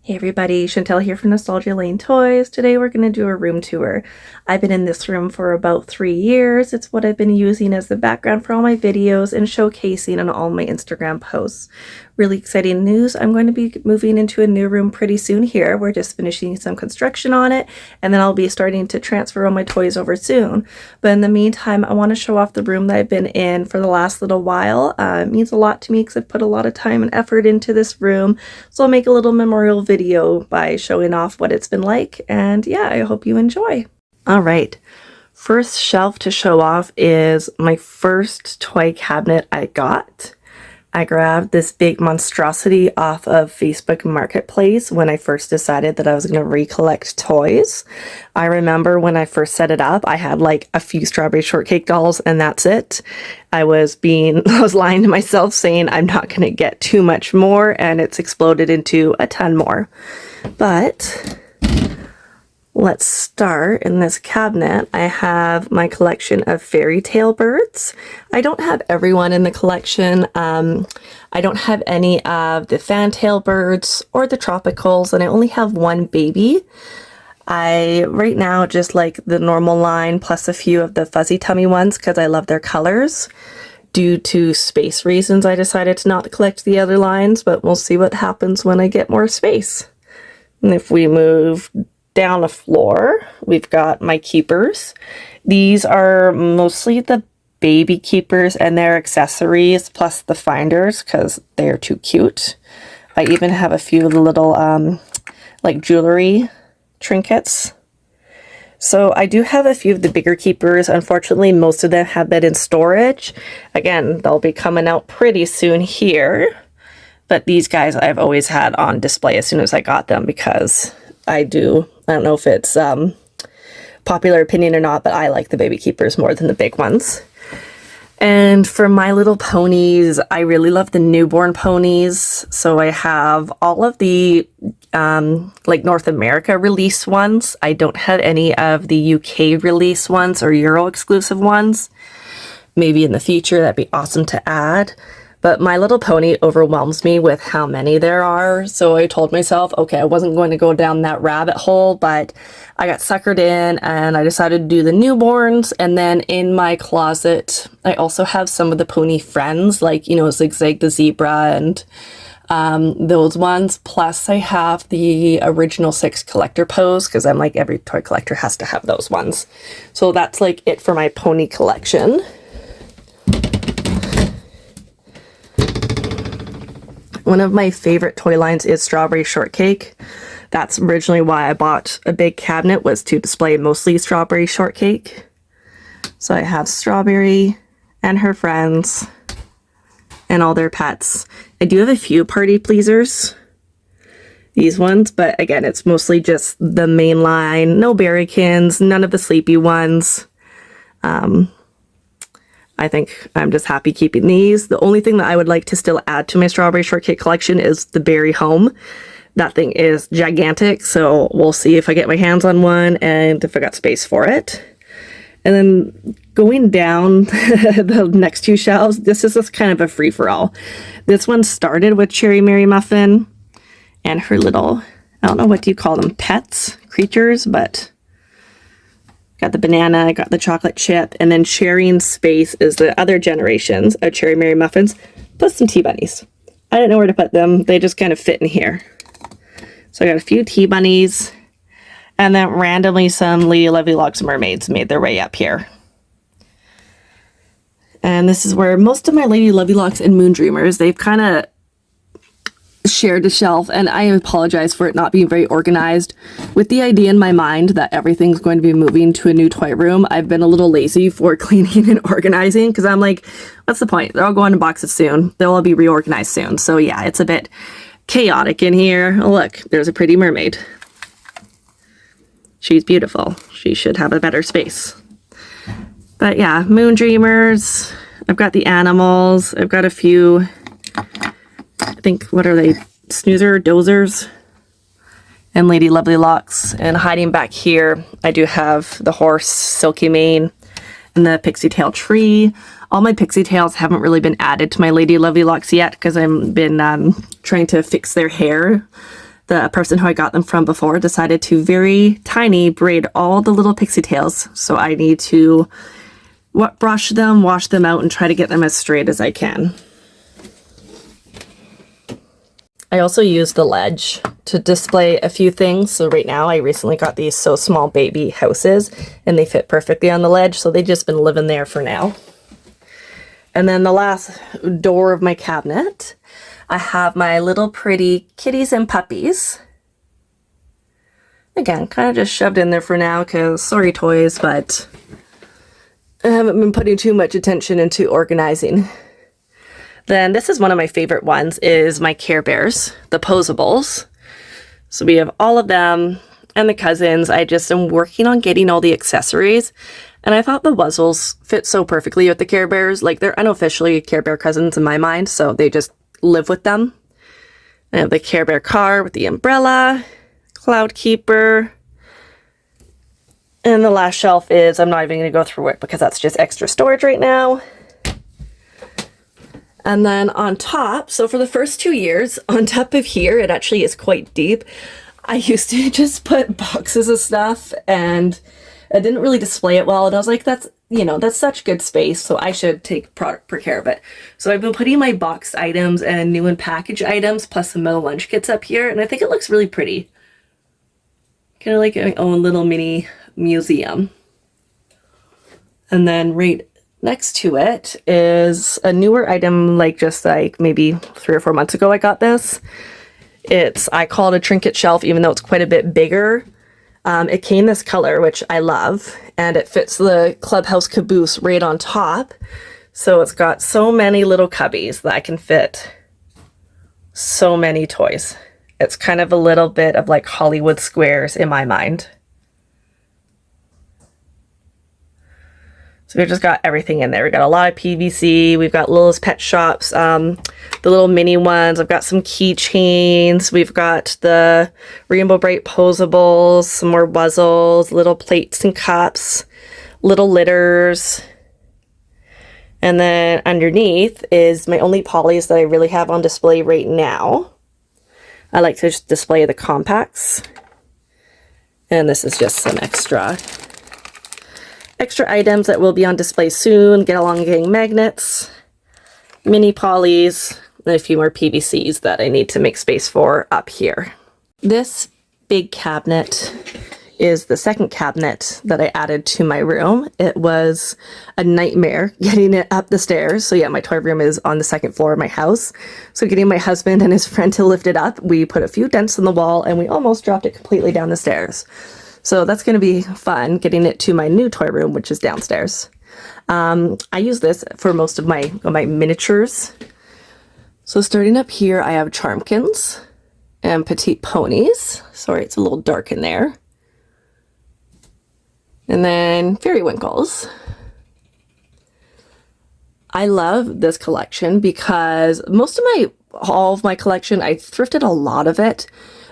Hey everybody, Chantel here from Nostalgia Lane Toys. Today we're going to do a room tour. I've been in this room for about 3 years. It's what I've been using as the background for all my videos and showcasing on all my Instagram posts. Really exciting news, I'm going to be moving into a new room pretty soon here. We're just finishing some construction on it, and then I'll be starting to transfer all my toys over soon. But in the meantime, I want to show off the room that I've been in for the last little while. It means a lot to me because I've put a lot of time and effort into this room. So I'll make a little memorial video by showing off what it's been like, and yeah, I hope you enjoy. All right, first shelf to show off is my first toy cabinet I got. I grabbed this big monstrosity off of Facebook Marketplace when I first decided that I was going to recollect toys. I remember when I first set it up, I had like a few Strawberry Shortcake dolls and that's it. I was lying to myself saying I'm not going to get too much more, and it's exploded into a ton more. But let's start in this cabinet. I have my collection of fairy tale birds. I don't have everyone in the collection. I don't have any of the fantail birds or the tropicals, and I only have one baby. I right now just like the normal line plus a few of the fuzzy tummy ones because I love their colors. Due to space reasons, I decided to not collect the other lines, but we'll see what happens when I get more space. And if we move down a floor, we've got my keepers. These are mostly the baby keepers and their accessories plus the finders because they're too cute. I even have a few of the little like jewelry trinkets. So I do have a few of the bigger keepers. Unfortunately, most of them have been in storage. Again, they'll be coming out pretty soon here. But these guys I've always had on display as soon as I got them because I don't know if it's popular opinion or not, but I like the baby keepers more than the big ones. And for My Little Ponies, I really love the newborn ponies. So I have all of the like North America release ones. I don't have any of the UK release ones or Euro exclusive ones. Maybe in the future, that'd be awesome to add. But My Little Pony overwhelms me with how many there are. So I told myself, okay, I wasn't going to go down that rabbit hole, but I got suckered in and I decided to do the newborns. And then in my closet, I also have some of the pony friends, like, you know, Zigzag the Zebra and those ones. Plus I have the original 6 collector pose because I'm like, every toy collector has to have those ones. So that's like it for my pony collection. One of my favorite toy lines is Strawberry Shortcake. That's originally why I bought a big cabinet, was to display mostly Strawberry Shortcake. So I have Strawberry and her friends and all their pets. I do have a few party pleasers, these ones, but again, it's mostly just the main line. No berrykins, none of the sleepy ones. I think I'm just happy keeping these. The only thing that I would like to still add to my Strawberry Shortcake collection is the Berry Home. That thing is gigantic, so we'll see if I get my hands on one and if I got space for it. And then going down the next 2 shelves, this is just kind of a free-for-all. This one started with Cherry Mary Muffin and her little, I don't know, what do you call them, pets, creatures, but got the banana, I got the chocolate chip, and then sharing space is the other generations of Cherry Mary Muffins, plus some tea bunnies. I didn't know where to put them. They just kind of fit in here. So I got a few tea bunnies, and then randomly some Lady Lovelylock's mermaids made their way up here. And this is where most of my Lady Lovelocks and Moon Dreamers, they've kind of shared a shelf, and I apologize for it not being very organized. With the idea in my mind that everything's going to be moving to a new toy room, I've been a little lazy for cleaning and organizing because I'm like, what's the point? They're all going to boxes soon. They'll all be reorganized soon. So yeah, it's a bit chaotic in here. Oh, look, there's a pretty mermaid. She's beautiful. She should have a better space. But yeah, Moon Dreamers. I've got the animals. I've got a few, I think, what are they? Snoozer, Dozers, and Lady Lovelocks. And hiding back here, I do have the horse, Silky Mane, and the Pixie Tail tree. All my Pixie Tails haven't really been added to my Lady Lovelocks yet because I've been trying to fix their hair. the person who I got them from before decided to very tiny braid all the little pixie tails. So I need to brush them, wash them out, and try to get them as straight as I can. I also use the ledge to display a few things. So right now I recently got these So Small baby houses and they fit perfectly on the ledge. So they've just been living there for now. And then the last door of my cabinet, I have my little pretty kitties and puppies. Again, kind of just shoved in there for now because sorry toys, but I haven't been putting too much attention into organizing. Then this is one of my favorite ones, is my Care Bears, the Posables. So we have all of them and the cousins. I just am working on getting all the accessories. And I thought the Wuzzles fit so perfectly with the Care Bears. Like, they're unofficially Care Bear cousins in my mind, so they just live with them. I have the Care Bear car with the umbrella, Cloud Keeper. And the last shelf is, I'm not even going to go through it because that's just extra storage right now. And then on top, so for the first 2 years, on top of here, it actually is quite deep. I used to just put boxes of stuff and I didn't really display it well. And I was like, that's, you know, that's such good space, so I should take proper care of it. So I've been putting my boxed items and new and packaged items plus some metal lunch kits up here. And I think it looks really pretty. Kind of like my own little mini museum. And then right next to it is a newer item, like just like maybe 3 or 4 months ago I got this. I call it a trinket shelf, even though it's quite a bit bigger. It came this color, which I love, and it fits the Clubhouse caboose right on top. So it's got so many little cubbies that I can fit so many toys. It's kind of a little bit of like Hollywood Squares in my mind. So we've just got everything in there. We've got a lot of PVC. We've got Little's Pet Shops, the little mini ones. I've got some keychains. We've got the Rainbow Brite Posables, some more Wuzzles, little plates and cups, little litters. And then underneath is my only Polly's that I really have on display right now. I like to just display the compacts. And this is just some extra items that will be on display soon. Get Along Gang magnets, mini Pollys, and a few more PVCs that I need to make space for up here. This big cabinet is the second cabinet that I added to my room. It was a nightmare getting it up the stairs. So yeah, my toy room is on the second floor of my house. So getting my husband and his friend to lift it up, we put a few dents in the wall and we almost dropped it completely down the stairs. So that's going to be fun, getting it to my new toy room, which is downstairs. I use this for most of my miniatures. So starting up here, I have Charmkins and Petite Ponies. Sorry, it's a little dark in there. And then Fairywinkles. I love this collection because all of my collection, I thrifted a lot of it.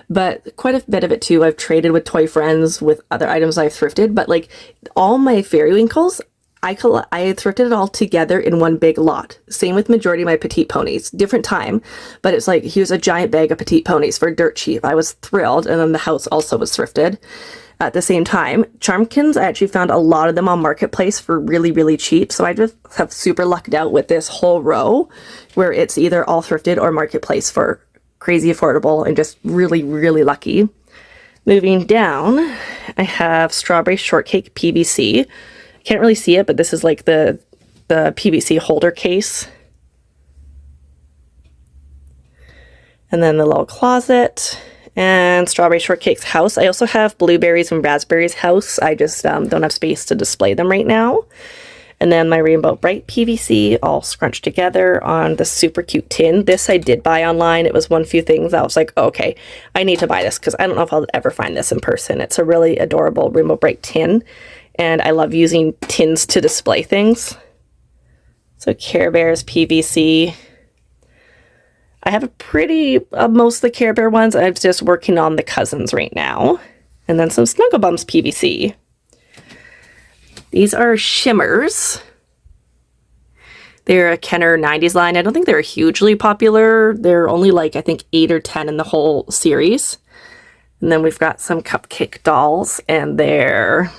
But quite a bit of it too, I've traded with toy friends with other items I've thrifted. But like all my Fairywinkles, I thrifted it all together in one big lot. Same with majority of my Petite Ponies. Different time, but it's like here's a giant bag of Petite Ponies for dirt cheap. I was thrilled, and then the house also was thrifted at the same time. Charmkins, I actually found a lot of them on Marketplace for really, really cheap. So I just have super lucked out with this whole row where it's either all thrifted or Marketplace for crazy affordable, and just really, really lucky. Moving down, I have Strawberry Shortcake PVC. Can't really see it, but this is like the PVC holder case. And then the little closet and Strawberry Shortcake's house. I also have Blueberries and Raspberries house. I just don't have space to display them right now. And then my Rainbow Brite PVC all scrunched together on the super cute tin. This I did buy online. It was one few things I was like, oh, okay, I need to buy this because I don't know if I'll ever find this in person. It's a really adorable Rainbow Brite tin, and I love using tins to display things. So Care Bears PVC. I have most of the Care Bear ones. I'm just working on the cousins right now. And then some Snugglebums PVC. These are Shimmers. They're a Kenner 90s line. I don't think they're hugely popular. They're only like, I think 8 or 10 in the whole series. And then we've got some cupcake dolls and their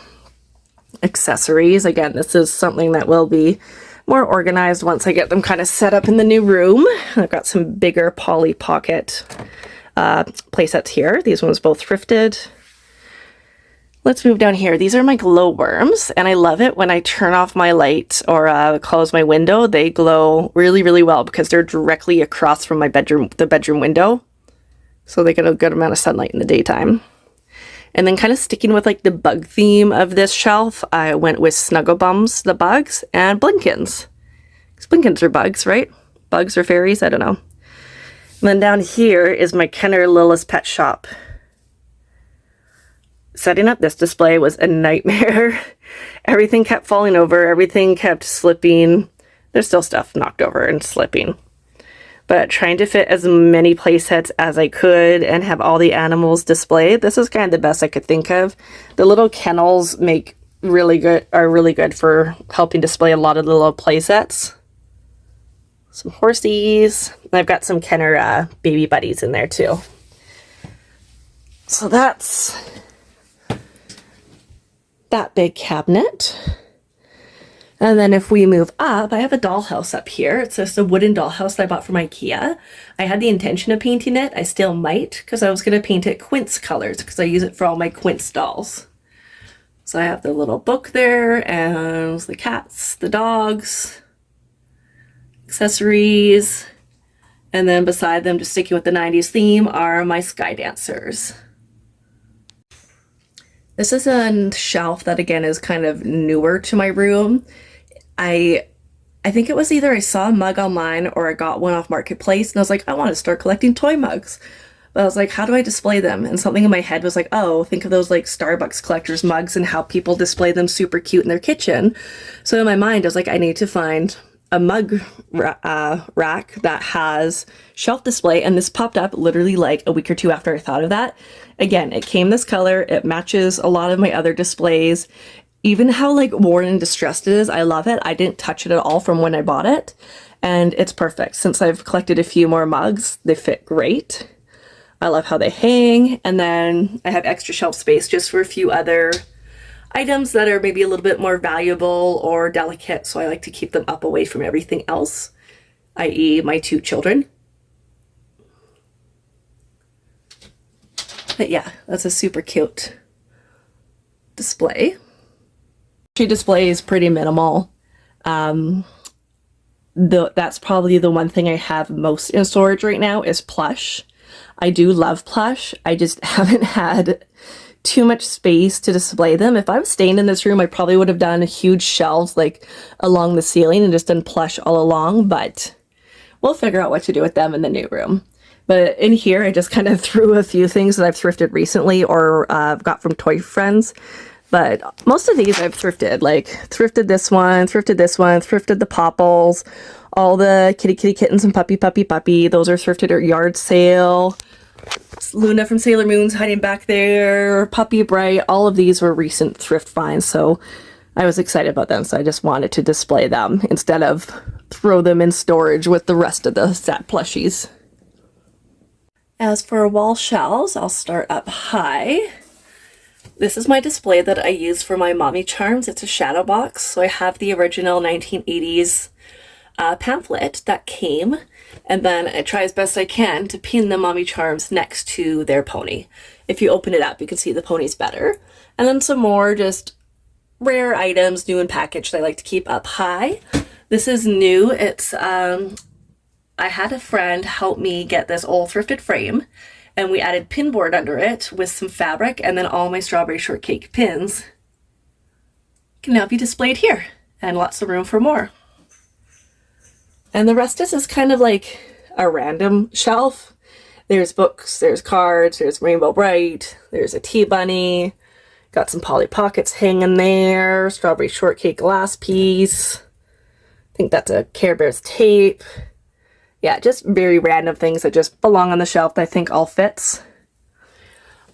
accessories. Again, this is something that will be more organized once I get them kind of set up in the new room. I've got some bigger Polly Pocket play sets here. These ones both thrifted. Let's move down here. These are my glowworms, and I love it when I turn off my light or close my window. They glow really, really well because they're directly across from my bedroom, the bedroom window. So they get a good amount of sunlight in the daytime. And then kind of sticking with like the bug theme of this shelf, I went with Snugglebums, the bugs, and Blinkins. Because Blinkins are bugs, right? Bugs or fairies? I don't know. And then down here is my Kenner Lilla's Pet Shop. Setting up this display was a nightmare. Everything kept falling over. Everything kept slipping. There's still stuff knocked over and slipping. But trying to fit as many play sets as I could and have all the animals displayed, this is kind of the best I could think of. The little kennels are really good for helping display a lot of the little play sets. Some horsies. I've got some Kenner baby buddies in there too. So that's that big cabinet. And then if we move up, I have a dollhouse up here. It's just a wooden dollhouse that I bought from IKEA. I had the intention of painting it. I still might, because I was going to paint it quince colors, because I use it for all my quince dolls. So I have the little book there, and the cats, the dogs, accessories, and then beside them, just sticking with the 90s theme, are my sky dancers. This is a shelf that, again, is kind of newer to my room. I think it was either I saw a mug online or I got one off Marketplace, and I was like, I want to start collecting toy mugs. But I was like, how do I display them? And something in my head was like, oh, think of those like Starbucks collectors mugs and how people display them super cute in their kitchen. So in my mind, I was like, I need to find a mug rack that has shelf display, and this popped up literally like a week or two after I thought of that. Again, it came this color, it matches a lot of my other displays. Even how like worn and distressed it is, I love it. I didn't touch it at all from when I bought it, and it's perfect. Since I've collected a few more mugs, they fit great. I love how they hang, and then I have extra shelf space just for a few other items that are maybe a little bit more valuable or delicate, so I like to keep them up away from everything else, i.e. my two children. But yeah, that's a super cute display. She display is pretty minimal. That's probably the one thing I have most in storage right now is plush. I do love plush. I just haven't had too much space to display them. If I was staying in this room, I probably would have done huge shelves like along the ceiling and just done plush all along, but we'll figure out what to do with them in the new room. But in here, I just kind of threw a few things that I've thrifted recently or got from Toy Friends. But most of these I've thrifted, like thrifted this one, thrifted the Popples, all the kitty kittens and puppy. Those are thrifted at yard sale. Luna from Sailor Moon's hiding back there, Puppy Bright, all of these were recent thrift finds, so I was excited about them, so I just wanted to display them instead of throw them in storage with the rest of the set plushies. As for wall shelves, I'll start up high. This is my display that I use for my Mommy Charms. It's a shadow box, so I have the original 1980s pamphlet that came, and then I try as best I can to pin the Mommy Charms next to their pony. If you open it up, you can see the ponies better. And then some more just rare items, new and packaged, I like to keep up high. This is new. It's I had a friend help me get this old thrifted frame, and we added pin board under it with some fabric, and then all my strawberry shortcake pins can now be displayed here, and lots of room for more. And the rest is kind of like a random shelf. There's books, there's cards, there's Rainbow Bright, there's a tea bunny, got some Polly Pockets hanging there, strawberry shortcake glass piece. I think that's a Care Bears tape. Yeah, just very random things that just belong on the shelf that I think all fits.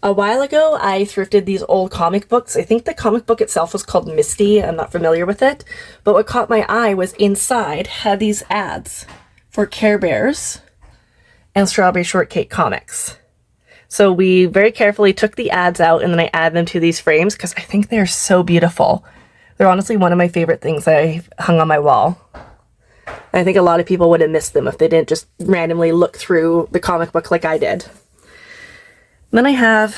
A while ago, I thrifted these old comic books. I think the comic book itself was called Misty. I'm not familiar with it. But what caught my eye was inside had these ads for Care Bears and Strawberry Shortcake comics. So we very carefully took the ads out, and then I added them to these frames because I think they're so beautiful. They're honestly one of my favorite things that I hung on my wall. I think a lot of people would have missed them if they didn't just randomly look through the comic book like I did. Then I have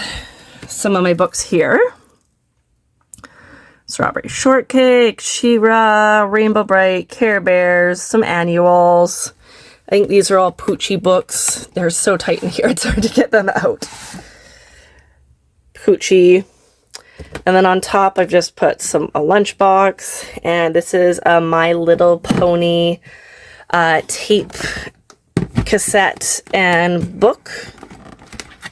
some of my books here. Strawberry Shortcake, She-Ra, Rainbow Brite, Care Bears, some annuals. I think these are all Poochie books. They're so tight in here, it's hard to get them out. Poochie. And then on top, I've just put a lunchbox. And this is a My Little Pony tape, cassette, and book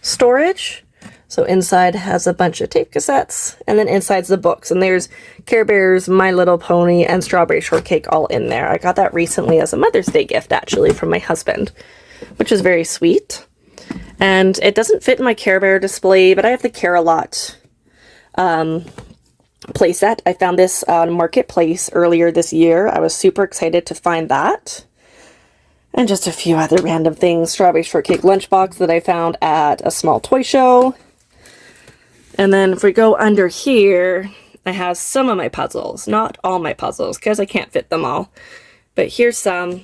storage. So inside has a bunch of tape cassettes, and then inside's the books. And there's Care Bears, My Little Pony, and Strawberry Shortcake all in there. I got that recently as a Mother's Day gift, actually, from my husband, which is very sweet. And it doesn't fit in my Care Bear display, but I have the Care-a-Lot playset. I found this on Marketplace earlier this year. I was super excited to find that. And just a few other random things. Strawberry Shortcake lunchbox that I found at a small toy show. And then if we go under here, I have some of my puzzles. Not all my puzzles, because I can't fit them all. But here's some.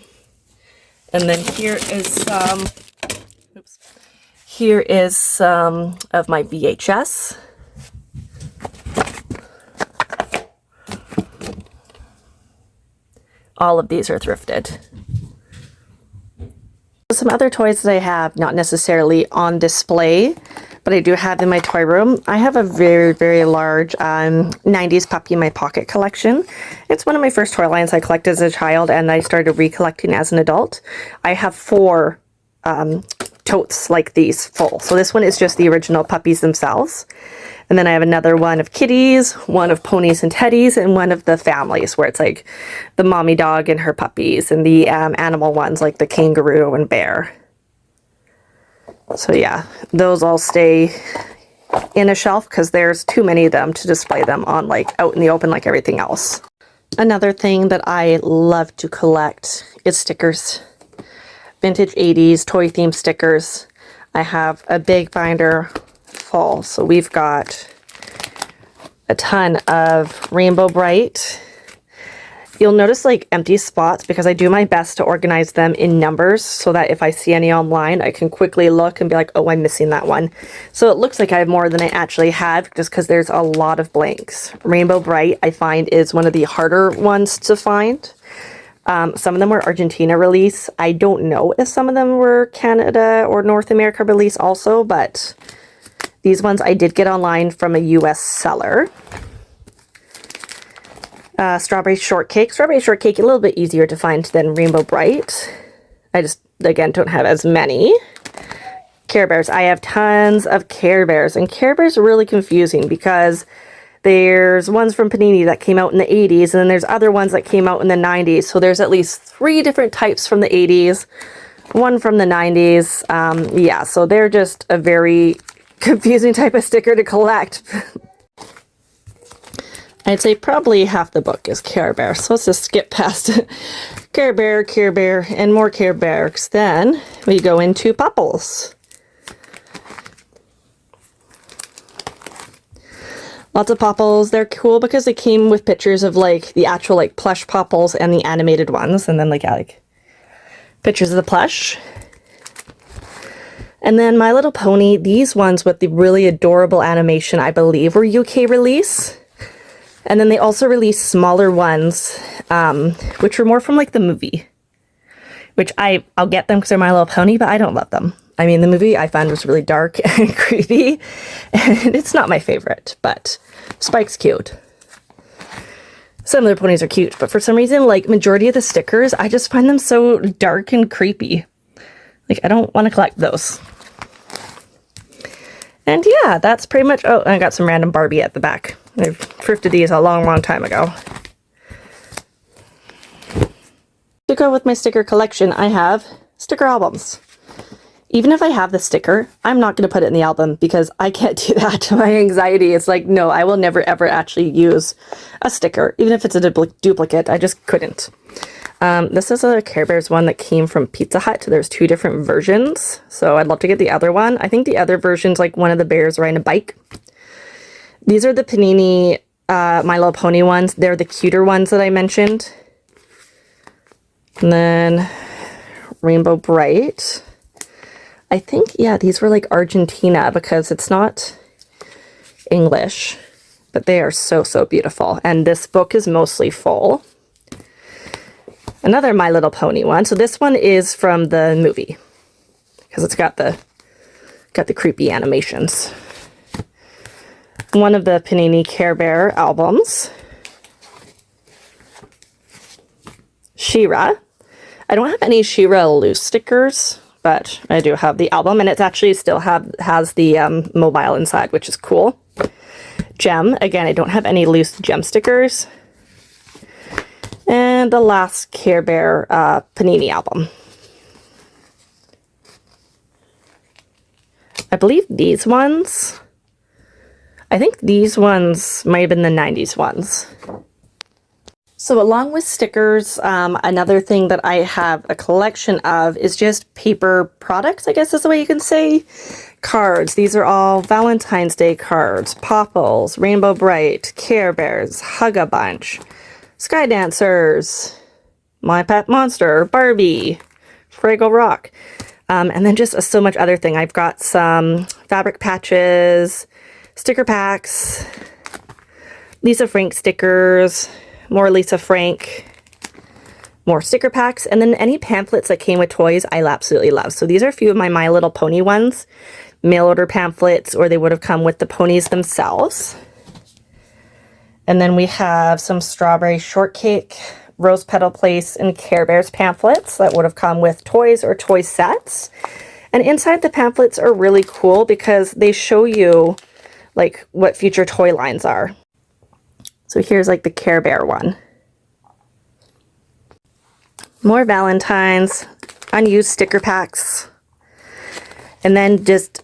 And then here is some. Oops. Here is some of my VHS. All of these are thrifted. Some other toys that I have, not necessarily on display, but I do have in my toy room. I have a very, very large 90s Puppy in My Pocket collection. It's one of my first toy lines I collected as a child, and I started recollecting as an adult. I have 4 totes like these full. So this one is just the original puppies themselves. And then I have another one of kitties, one of ponies and teddies, and one of the families where it's like the mommy dog and her puppies, and the animal ones like the kangaroo and bear. So yeah, those all stay in a shelf because there's too many of them to display them on like out in the open like everything else. Another thing that I love to collect is stickers. Vintage 80s toy themed stickers. I have a big binder full. So we've got a ton of Rainbow Brite. You'll notice like empty spots because I do my best to organize them in numbers so that if I see any online, I can quickly look and be like, oh, I'm missing that one. So it looks like I have more than I actually have just because there's a lot of blanks. Rainbow Brite, I find, is one of the harder ones to find. Some of them were Argentina release. I don't know if some of them were Canada or North America release also, but these ones I did get online from a US seller. Strawberry Shortcake. Strawberry Shortcake, a little bit easier to find than Rainbow Brite. I just, again, don't have as many. Care Bears. I have tons of Care Bears. And Care Bears are really confusing because there's ones from Panini that came out in the 80s, and then there's other ones that came out in the 90s. So there's at least 3 different types from the 80s, one from the 90s. Yeah, so they're just a very confusing type of sticker to collect. I'd say probably half the book is Care Bear. So let's just skip past Care Bear, and more Care Bears. Then we go into Popples. Lots of Popples. They're cool because they came with pictures of like the actual like plush Popples and the animated ones, and then like pictures of the plush. And then My Little Pony, these ones with the really adorable animation, I believe, were UK release. And then they also released smaller ones, which were more from like the movie, which I'll get them because they're My Little Pony, but I don't love them. I mean, the movie I found was really dark and creepy, and it's not my favorite, but Spike's cute. Some of the ponies are cute, but for some reason, like majority of the stickers, I just find them so dark and creepy. Like, I don't want to collect those. And yeah, that's pretty much, oh, I got some random Barbie at the back. I've thrifted these a long, long time ago. To go with my sticker collection, I have sticker albums. Even if I have the sticker, I'm not going to put it in the album because I can't do that. My anxiety is like, no, I will never, ever actually use a sticker. Even if it's a duplicate, I just couldn't. This is a Care Bears one that came from Pizza Hut. There's 2 different versions, so I'd love to get the other one. I think the other version's like one of the bears riding a bike. These are the Panini My Little Pony ones. They're the cuter ones that I mentioned. And then Rainbow Brite. I think, yeah, these were like Argentina because it's not English, but they are so, so beautiful. And this book is mostly full. Another My Little Pony one. So this one is from the movie because it's got the creepy animations. One of the Panini Care Bear albums. She-Ra. I don't have any She-Ra loose stickers, but I do have the album, and it actually still has the mobile inside, which is cool. Gem. Again, I don't have any loose gem stickers. And the last Care Bear Panini album. I believe these ones, I think these ones might have been the 90s ones. So along with stickers, another thing that I have a collection of is just paper products, I guess is the way you can say. Cards. These are all Valentine's Day cards. Popples, Rainbow Brite, Care Bears, Hug-a-Bunch, Sky Dancers, My Pet Monster, Barbie, Fraggle Rock, and then just so much other thing. I've got some fabric patches, sticker packs, Lisa Frank stickers, more Lisa Frank, more sticker packs, and then any pamphlets that came with toys I absolutely love. So these are a few of my Little Pony ones, mail order pamphlets, or they would have come with the ponies themselves. And then we have some Strawberry Shortcake, Rose Petal Place, and Care Bears pamphlets that would have come with toys or toy sets. And inside the pamphlets are really cool because they show you like what future toy lines are. So here's like the Care Bear one. More Valentines, unused sticker packs, and then just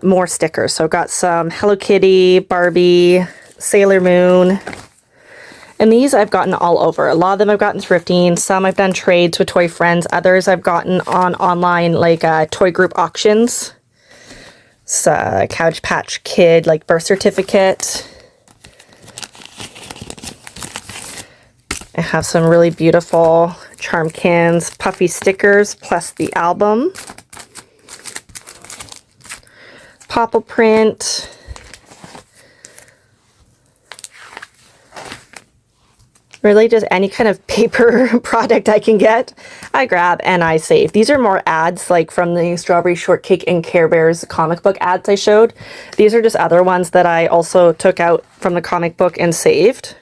more stickers. So I've got some Hello Kitty, Barbie, Sailor Moon, and these I've gotten all over. A lot of them I've gotten thrifting, some I've done trades with toy friends, others I've gotten on online like toy group auctions. So Couch Patch Kid like birth certificate. I have some really beautiful Charmkins puffy stickers plus the album. Popple print. Really just any kind of paper product I can get, I grab and I save. These are more ads like from the Strawberry Shortcake and Care Bears comic book ads I showed. These are just other ones that I also took out from the comic book and saved.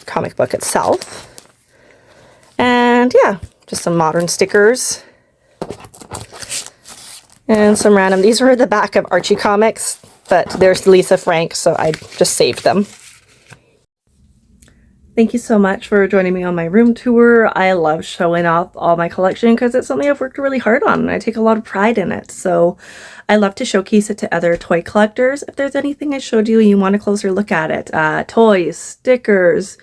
Comic book itself. And yeah, just some modern stickers. And some random, these were the back of Archie comics, but there's Lisa Frank, so I just saved them. Thank you so much for joining me on my room tour. I love showing off all my collection because it's something I've worked really hard on and I take a lot of pride in it. So I love to showcase it to other toy collectors. If there's anything I showed you and you want a closer look at it, toys, stickers,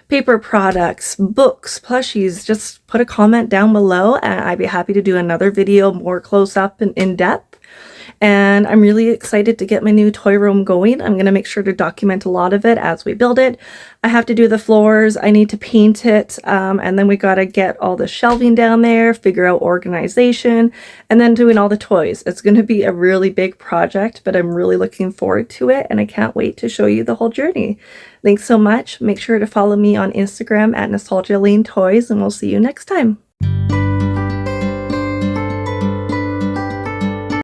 paper products, books, plushies, just put a comment down below and I'd be happy to do another video more close up and in depth. And I'm really excited to get my new toy room going. I'm going to make sure to document a lot of it as we build it. I have to do the floors, I need to paint it, and then we got to get all the shelving down there, figure out organization, and then doing all the toys. It's going to be a really big project, but I'm really looking forward to it and I can't wait to show you the whole journey. Thanks so much. Make sure to follow me on Instagram at Nostalgia Lane Toys and we'll see you next time.